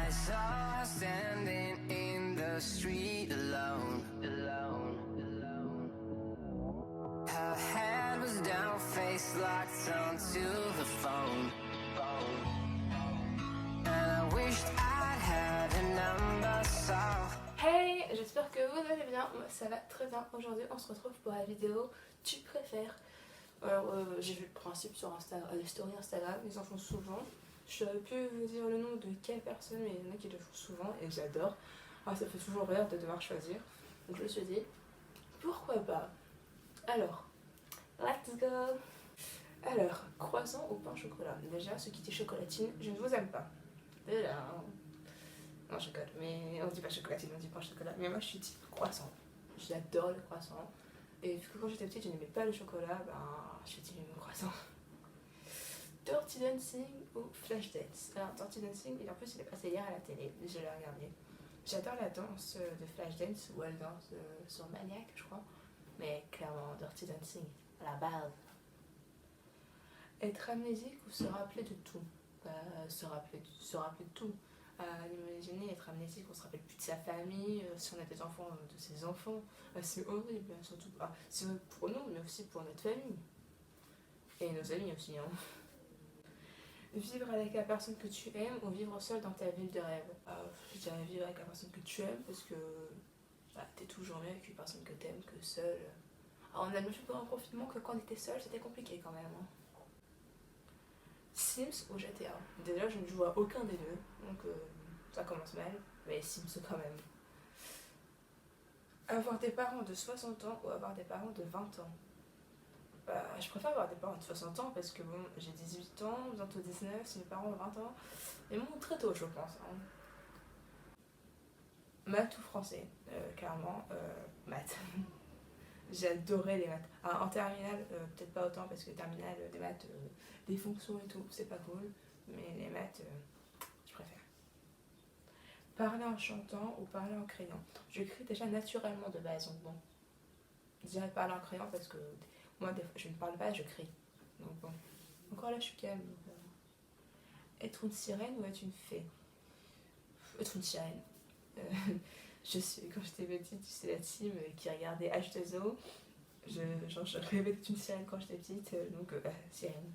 Hey, j'espère que vous allez bien, moi ça va très bien. Aujourd'hui on se retrouve pour la vidéo Tu préfères. Alors j'ai vu le principe sur les stories Instagram, ils en font souvent. Je saurais plus vous dire le nom de quelle personne, mais il y en a qui le font souvent et j'adore. Ah, ça fait toujours rire de devoir choisir. Donc je me suis dit, pourquoi pas. Alors, let's go. Alors, croissant ou pain au chocolat. Déjà, ceux qui disent chocolatine, je ne vous aime pas. Déjà, hein. Non, je rigole, mais on dit pas chocolatine, on dit pas chocolat. Mais moi, je suis type croissant. J'adore le croissant. Et vu que quand j'étais petite, je n'aimais pas le chocolat, ben, je suis type croissant. Dirty Dancing ou Flashdance. Alors, Dirty Dancing, en plus, il est passé hier à la télé, je l'ai regardé. J'adore la danse de Flashdance, où elle danse sur Maniac, je crois. Mais clairement, Dirty Dancing, à la base. Être amnésique ou se rappeler de tout. Se rappeler de tout. Imaginer être amnésique, on se rappelle plus de sa famille, si on a des enfants, de ses enfants. C'est horrible, surtout. C'est vrai pour nous, mais aussi pour notre famille. Et nos amis aussi. Hein. Vivre avec la personne que tu aimes ou vivre seul dans ta ville de rêve. Je dirais vivre avec la personne que tu aimes parce que t'es toujours mieux avec une personne que t'aimes que seule. Alors on a le plus pendant le confinement que quand on était seul, c'était compliqué quand même. Hein. Sims ou GTA. Déjà, je ne joue à aucun des deux, donc ça commence mal, mais Sims quand même. Avoir des parents de 60 ans ou avoir des parents de 20 ans. Je préfère avoir des parents de 60 ans parce que bon, j'ai 18 ans, bientôt 19, si mes parents ont 20 ans, ils m'ont très tôt, je pense. Hein. Maths ou français, clairement, maths. J'adorais les maths. Alors, en terminale, peut-être pas autant parce que terminale, des maths, des fonctions et tout, c'est pas cool. Mais les maths, je préfère. Parler en chantant ou parler en criant. Je crie déjà naturellement de base, donc bon. Je dirais parler en criant parce que moi, des fois, je ne parle pas, je crie. Donc bon. Encore là, je suis calme. Donc, être une sirène ou être une fée. Être une sirène. Quand j'étais petite, c'est la team qui regardait H2O. Je rêvais d'être une sirène quand j'étais petite, donc sirène.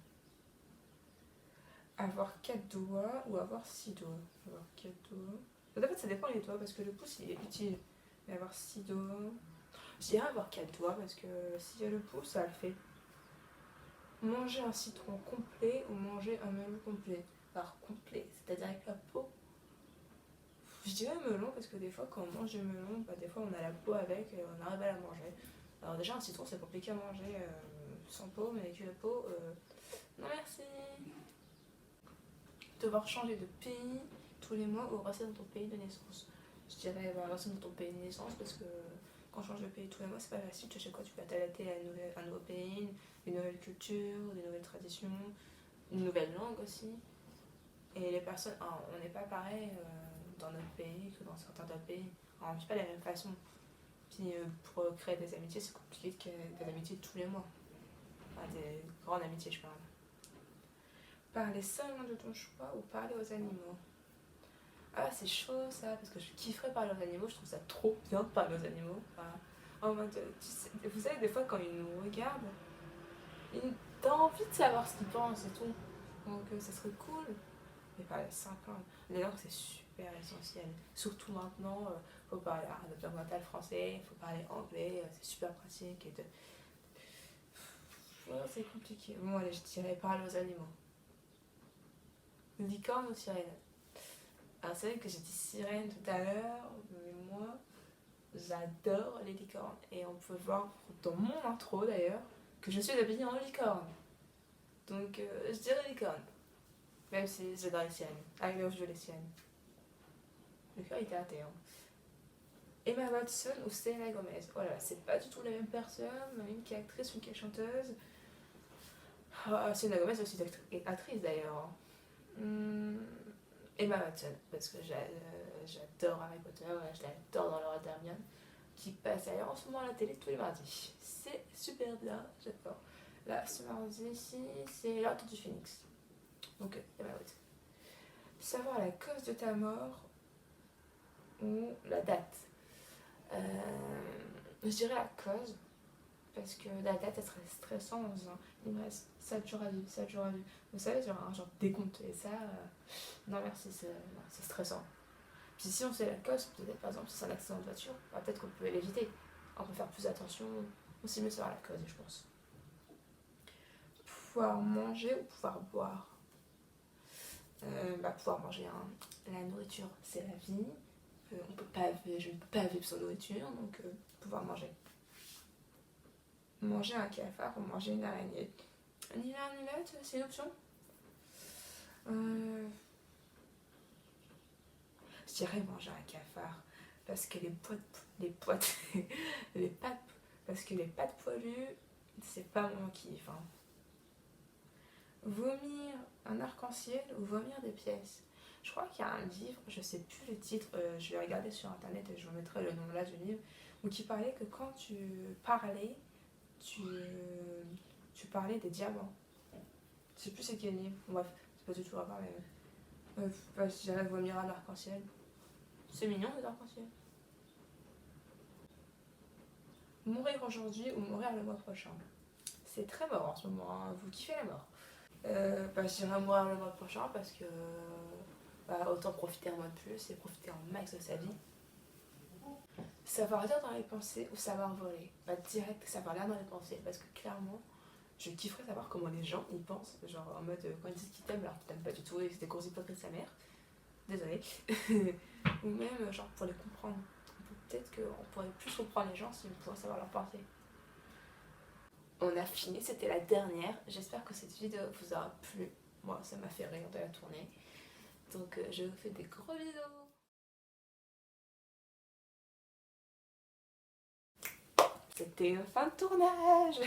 Avoir 4 doigts ou avoir 6 doigts. Avoir 4 doigts. En fait, ça dépend des doigts parce que le pouce il est utile. Mais avoir 6 doigts. Je dirais avoir 4 doigts parce que s'il y a le pouce, ça le fait. Manger un citron complet ou manger un melon complet. Alors complet, c'est-à-dire avec la peau. Je dirais melon parce que des fois quand on mange du melon, des fois on a la peau avec et on arrive à la manger. Alors déjà un citron c'est compliqué à manger sans peau, mais avec la peau, non merci. Devoir changer de pays tous les mois ou rester dans ton pays de naissance. Je dirais rester dans ton pays de naissance parce que quand on change de pays tous les mois c'est pas facile, tu sais quoi, tu peux t'adapter à un nouveau pays, une nouvelle culture, des nouvelles traditions, une nouvelle langue aussi. Et les personnes, on n'est pas pareil dans notre pays que dans certains autres pays. On ne vit pas de la même façon. Puis pour créer des amitiés, c'est compliqué de créer des amitiés tous les mois. Enfin, des grandes amitiés, je parle. Parler seulement de ton choix ou parler aux animaux. Ah, c'est chaud ça, parce que je kifferais parler aux animaux, je trouve ça trop bien de parler aux animaux. En mode, vous savez, des fois quand ils nous regardent, t'as envie de savoir ce qu'ils pensent et tout. Donc ça serait cool. Mais parler 5 langues. Les langues, c'est super essentiel. Surtout maintenant, il faut parler natal français, il faut parler anglais, c'est super pratique. C'est compliqué. Bon, allez, je dirais parler aux animaux. Licorne ou sirène? Alors, c'est vrai que j'ai dit sirène tout à l'heure, mais moi, j'adore les licornes. Et on peut voir dans mon intro d'ailleurs que je suis habillée en licorne. Donc, je dirais licorne. Même si j'adore les sirènes. Ah, mais je veux les sirènes. Le cœur était athée. Hein. Emma Watson ou Selena Gomez. Voilà, c'est pas du tout la même personne, une qui est actrice, une qui est chanteuse. Selena Gomez aussi est actrice d'ailleurs. Emma Watson, parce que j'adore Harry Potter, je l'adore dans l'Ordre d'Hermione, qui passe d'ailleurs en ce moment à la télé tous les mardis. C'est super bien, j'adore. Là, ce mardi ici, c'est l'Ordre du Phénix. Donc, Emma Watson. savoir la cause de ta mort ou la date. Je dirais la cause, parce que la date elle serait stressante en disant il me reste 7 jours à vivre, 7 jours à vivre. Vous savez, il y aura un genre de décompte et ça, non merci, c'est stressant. Puis si on sait la cause, peut-être par exemple si c'est un accident de voiture, bah, peut-être qu'on peut l'éviter. On peut faire plus attention, aussi mieux savoir la cause, je pense. Pouvoir manger ou pouvoir boire. Pouvoir manger, hein. La nourriture c'est la vie. Je ne peux pas vivre sans nourriture, donc pouvoir manger. Manger un cafard ou manger une araignée. Ni l'un ni l'autre, c'est une option. Je dirais manger un cafard parce que les pattes poilues, c'est pas mon kiff. Hein. Vomir un arc-en-ciel ou vomir des pièces. Je crois qu'il y a un livre, je sais plus le titre, je vais regarder sur internet et je vous mettrai le nom là du livre, où qui parlait que quand tu parlais, tu parlais des diamants. Je sais plus c'est quel livre, bref, c'est pas du tout rapport, mais je dirais vomir un arc-en-ciel. C'est mignon les arc-en-ciel. Mourir aujourd'hui ou mourir le mois prochain. C'est très mort en ce moment, hein. Vous kiffez la mort. Je dirais mourir le mois prochain parce que autant profiter un mois de plus et profiter en max de sa vie. Savoir lire dans les pensées ou savoir voler. Direct savoir lire dans les pensées parce que clairement je kifferais savoir comment les gens y pensent, genre en mode quand ils disent qu'ils t'aiment alors qu'ils t'aiment pas du tout et que c'est des grosses hypocrites de sa mère. Désolée. Ou même genre pour les comprendre. Peut-être qu'on pourrait plus comprendre les gens si on pouvait savoir leur pensée. On a fini, c'était la dernière. J'espère que cette vidéo vous aura plu. Moi, ça m'a fait rire de la tourner. Donc, je vous fais des gros bisous. C'était une fin de tournage.